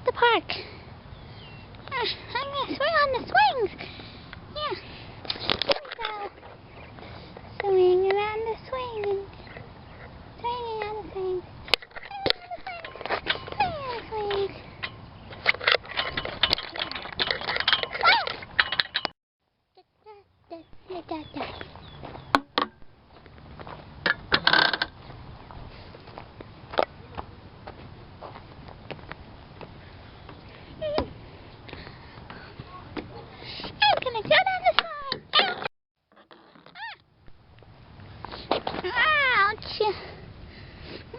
the park. I'm going to swing on the swings. Yeah. Here we go. Swing around the swing. Swinging on the swings. Swinging on the swings. Da, da, da. I'm gonna go down the slide. Ouch!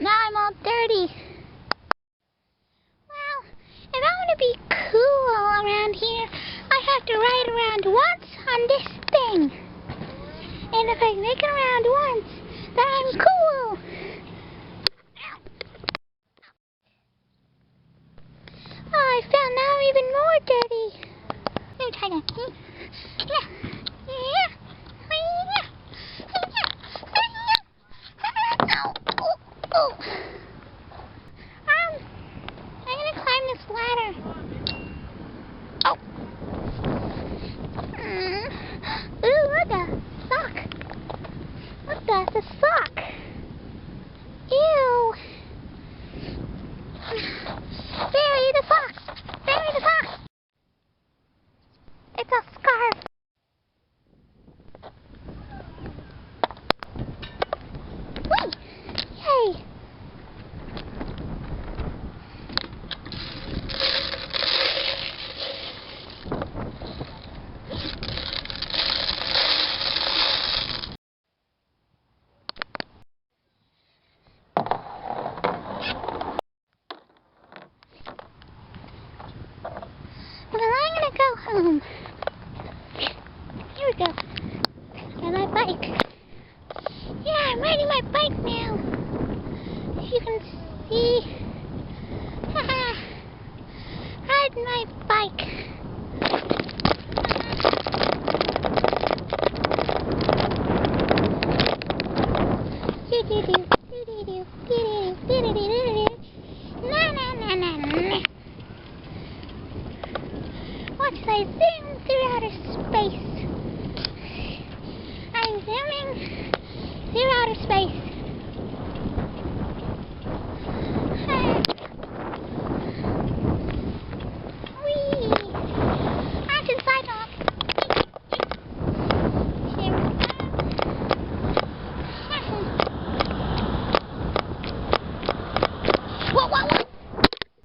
Now I'm all dirty. Well, if I want to be cool around here, I have to ride around once on this thing. And if I make it around once, then I'm cool.